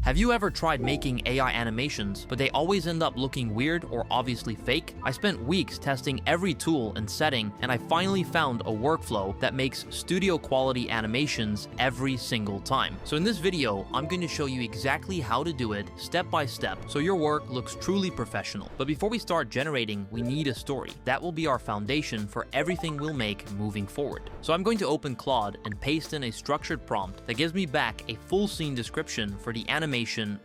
Have you ever tried making AI animations, but they always end up looking weird or obviously fake? I spent weeks testing every tool and setting, and I finally found a workflow that makes studio quality animations every single time. So in this video, I'm going to show you exactly how to do it step by step so your work looks truly professional. But before we start generating, we need a story. That will be our foundation for everything we'll make moving forward. So I'm going to open Claude and paste in a structured prompt that gives me back a full scene description for the animation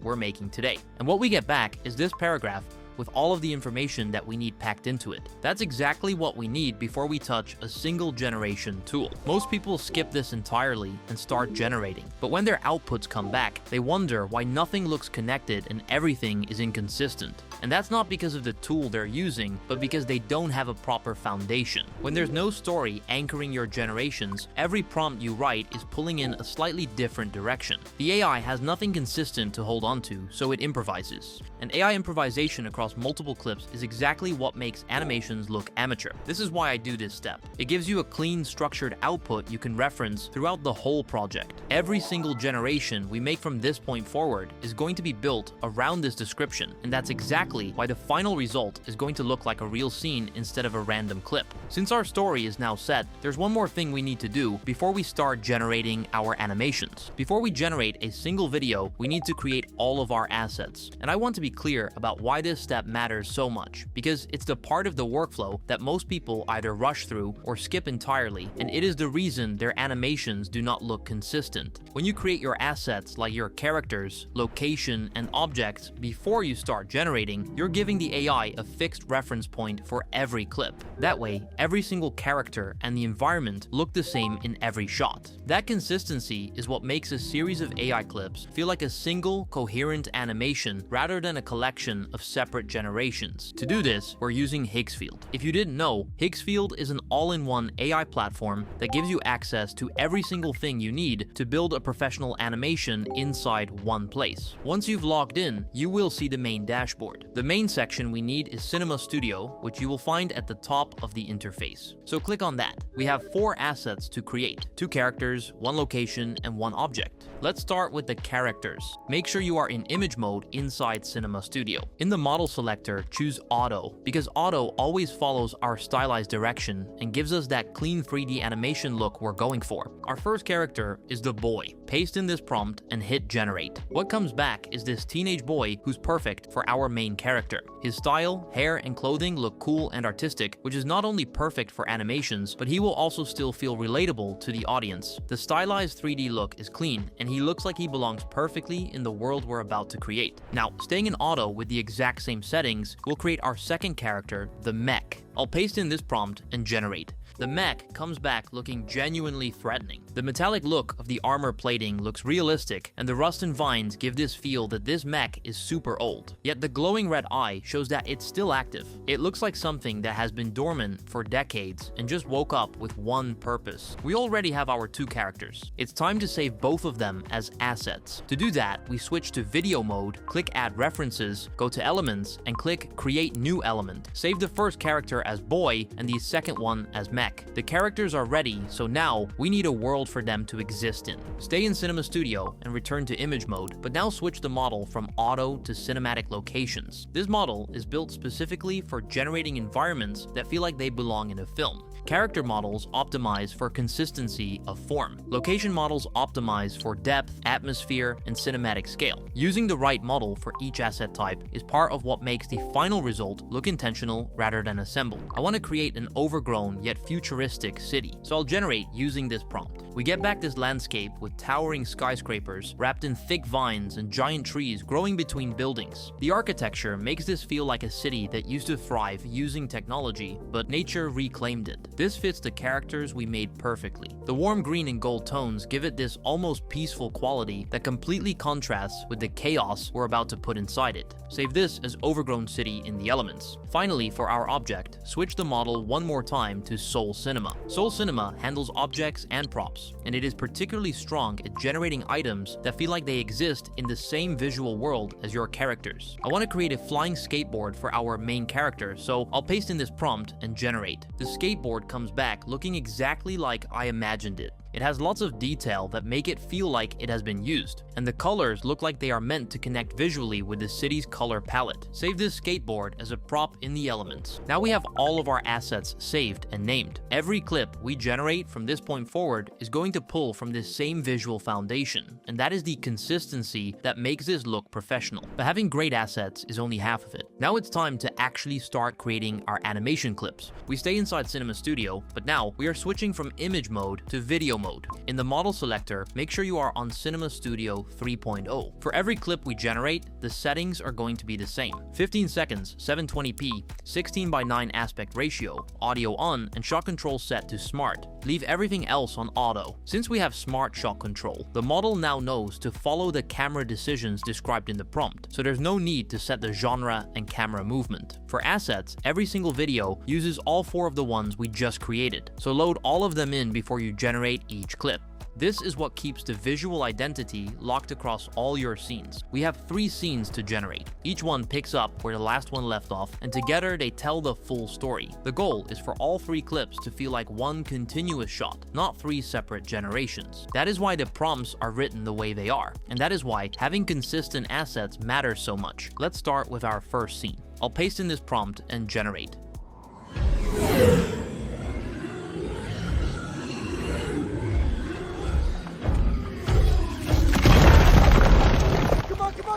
we're making today. And what we get back is this paragraph with all of the information that we need packed into it. That's exactly what we need before we touch a single generation tool. Most people skip this entirely and start generating, but when their outputs come back, they wonder why nothing looks connected and everything is inconsistent. And that's not because of the tool they're using, but because they don't have a proper foundation. When there's no story anchoring your generations, every prompt you write is pulling in a slightly different direction. The AI has nothing consistent to hold on to, so it improvises. And AI improvisation across multiple clips is exactly what makes animations look amateur. This is why I do this step. It gives you a clean, structured output you can reference throughout the whole project. Every single generation we make from this point forward is going to be built around this description, and that's exactly why the final result is going to look like a real scene instead of a random clip. Since our story is now set, there's one more thing we need to do before we start generating our animations. Before we generate a single video, we need to create all of our assets. And I want to be clear about why this step matters so much, because it's the part of the workflow that most people either rush through or skip entirely, and it is the reason their animations do not look consistent. When you create your assets like your characters, location, and objects before you start generating, you're giving the AI a fixed reference point for every clip. That way, every single character and the environment look the same in every shot. That consistency is what makes a series of AI clips feel like a single, coherent animation rather than a collection of separate generations. To do this, we're using Higgsfield. If you didn't know, Higgsfield is an all-in-one AI platform that gives you access to every single thing you need to build a professional animation inside one place. Once you've logged in, you will see the main dashboard. The main section we need is Cinema Studio, which you will find at the top of the interface. So click on that. We have 4 assets to create: 2 characters, 1 location, and 1 object. Let's start with the characters. Make sure you are in image mode inside Cinema Studio. In the model selector, choose Auto, because Auto always follows our stylized direction and gives us that clean 3D animation look we're going for. Our first character is the boy. Paste in this prompt and hit generate. What comes back is this teenage boy who's perfect for our main character. His style, hair, and clothing look cool and artistic, which is not only perfect for animations, but he will also still feel relatable to the audience. The stylized 3D look is clean, and he looks like he belongs perfectly in the world we're about to create. Now, staying in auto with the exact same settings, we'll create our second character, the mech. I'll paste in this prompt and generate. The mech comes back looking genuinely threatening. The metallic look of the armor plating looks realistic, and the rust and vines give this feel that this mech is super old. Yet the glowing red eye shows that it's still active. It looks like something that has been dormant for decades and just woke up with one purpose. We already have our 2 characters. It's time to save both of them as assets. To do that, we switch to video mode, click add references, go to elements, and click create new element. Save the first character as boy and the second one as mech. The characters are ready, so now we need a world for them to exist in. Stay in Cinema Studio and return to image mode, but now switch the model from auto to cinematic locations. This model is built specifically for generating environments that feel like they belong in a film. Character models optimize for consistency of form. Location models optimize for depth, atmosphere, and cinematic scale. Using the right model for each asset type is part of what makes the final result look intentional rather than assembled. I want to create an overgrown yet futuristic city, so I'll generate using this prompt. We get back this landscape with towering skyscrapers wrapped in thick vines and giant trees growing between buildings. The architecture makes this feel like a city that used to thrive using technology, but nature reclaimed it. This fits the characters we made perfectly. The warm green and gold tones give it this almost peaceful quality that completely contrasts with the chaos we're about to put inside it. Save this as overgrown city in the elements. Finally, for our object, switch the model one more time to Soul Cinema. Soul Cinema handles objects and props, and it is particularly strong at generating items that feel like they exist in the same visual world as your characters. I want to create a flying skateboard for our main character, so I'll paste in this prompt and generate. The skateboard comes back looking exactly like I imagined it. It has lots of detail that make it feel like it has been used, and the colors look like they are meant to connect visually with the city's color palette. Save this skateboard as a prop in the elements. Now we have all of our assets saved and named. Every clip we generate from this point forward is going to pull from this same visual foundation, and that is the consistency that makes this look professional. But having great assets is only half of it. Now it's time to actually start creating our animation clips. We stay inside Cinema Studio, but now we are switching from image mode to video mode. In the model selector, make sure you are on Cinema Studio 3.0. For every clip we generate, the settings are going to be the same. 15 seconds, 720p, 16:9 aspect ratio, audio on, and shot control set to smart. Leave everything else on auto. Since we have smart shot control, the model now knows to follow the camera decisions described in the prompt, so there's no need to set the genre and camera movement. For assets, every single video uses all 4 of the ones we just created, so load all of them in before you generate each clip. This is what keeps the visual identity locked across all your scenes. We have 3 scenes to generate. Each one picks up where the last one left off, and together they tell the full story. The goal is for all 3 clips to feel like one continuous shot, not 3 separate generations. That is why the prompts are written the way they are, and that is why having consistent assets matters so much. Let's start with our first scene. I'll paste in this prompt and generate.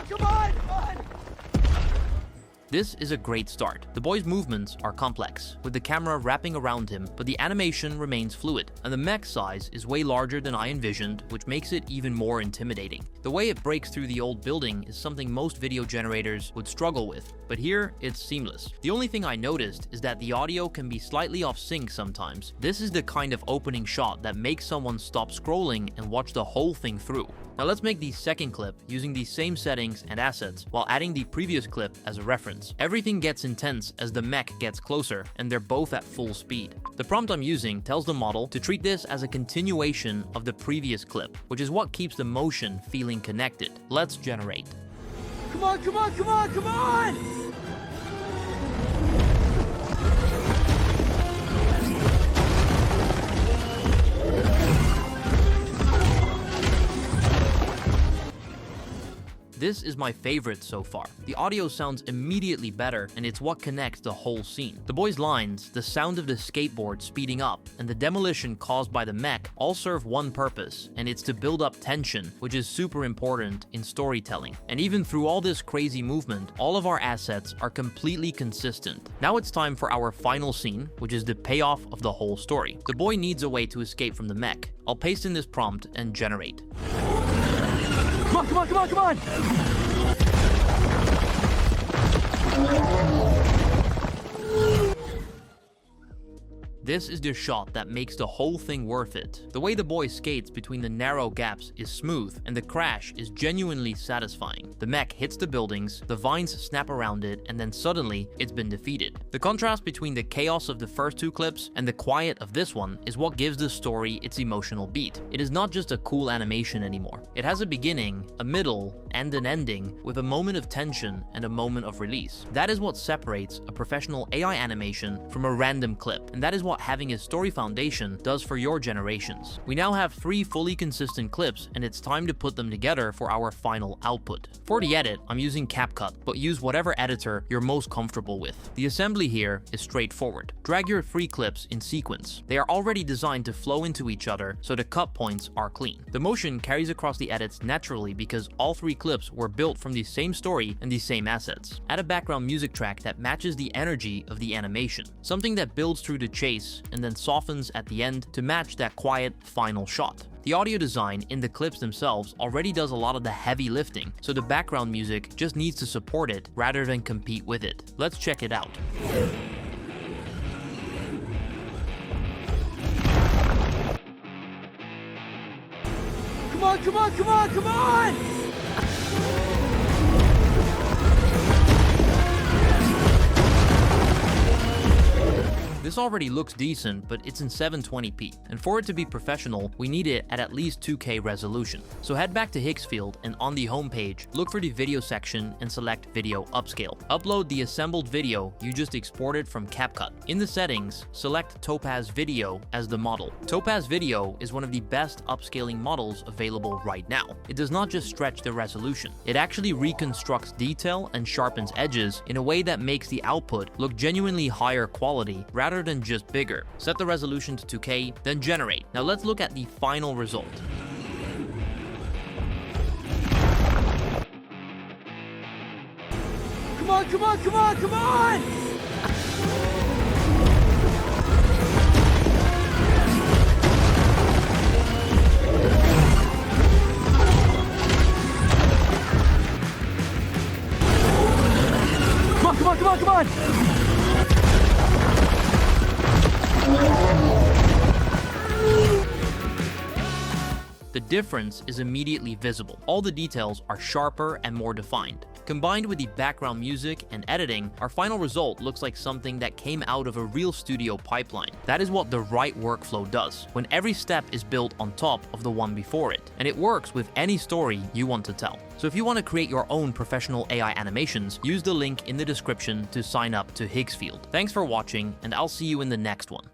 Come on! This is a great start. The boy's movements are complex, with the camera wrapping around him, but the animation remains fluid, and the mech size is way larger than I envisioned, which makes it even more intimidating. The way it breaks through the old building is something most video generators would struggle with, but here it's seamless. The only thing I noticed is that the audio can be slightly off sync sometimes. This is the kind of opening shot that makes someone stop scrolling and watch the whole thing through. Now let's make the second clip using these same settings and assets while adding the previous clip as a reference. Everything gets intense as the mech gets closer, and they're both at full speed. The prompt I'm using tells the model to treat this as a continuation of the previous clip, which is what keeps the motion feeling connected. Let's generate. Come on! This is my favorite so far. The audio sounds immediately better, and it's what connects the whole scene. The boy's lines, the sound of the skateboard speeding up, and the demolition caused by the mech all serve one purpose, and it's to build up tension, which is super important in storytelling. And even through all this crazy movement, all of our assets are completely consistent. Now it's time for our final scene, which is the payoff of the whole story. The boy needs a way to escape from the mech. I'll paste in this prompt and generate. Come on! This is the shot that makes the whole thing worth it. The way the boy skates between the narrow gaps is smooth, and the crash is genuinely satisfying. The mech hits the buildings, the vines snap around it, and then suddenly it's been defeated. The contrast between the chaos of the first 2 clips and the quiet of this one is what gives the story its emotional beat. It is not just a cool animation anymore. It has a beginning, a middle, and an ending, with a moment of tension and a moment of release. That is what separates a professional AI animation from a random clip, and that is what having a story foundation does for your generations. We now have 3 fully consistent clips, and it's time to put them together for our final output. For the edit, I'm using CapCut, but use whatever editor you're most comfortable with. The assembly here is straightforward. Drag your 3 clips in sequence. They are already designed to flow into each other, so the cut points are clean. The motion carries across the edits naturally because all 3 clips were built from the same story and the same assets. Add a background music track that matches the energy of the animation, something that builds through the chase and then softens at the end to match that quiet final shot. The audio design in the clips themselves already does a lot of the heavy lifting, so the background music just needs to support it rather than compete with it. Let's check it out. Come on! This This already looks decent, but it's in 720p, and for it to be professional, we need it at least 2K resolution. So head back to Higgsfield, and on the home page, look for the video section and select Video Upscale. Upload the assembled video you just exported from CapCut. In the settings, select Topaz Video as the model. Topaz Video is one of the best upscaling models available right now. It does not just stretch the resolution, it actually reconstructs detail and sharpens edges in a way that makes the output look genuinely higher quality rather than just bigger. Set the resolution to 2K, then generate. Now let's look at the final result. Come on, come on, come on, come on! Come on, come on, come on! The difference is immediately visible. All the details are sharper and more defined. Combined with the background music and editing, our final result looks like something that came out of a real studio pipeline. That is what the right workflow does, when every step is built on top of the one before it, and it works with any story you want to tell. So if you want to create your own professional AI animations, use the link in the description to sign up to Higgsfield. Thanks for watching, and I'll see you in the next one.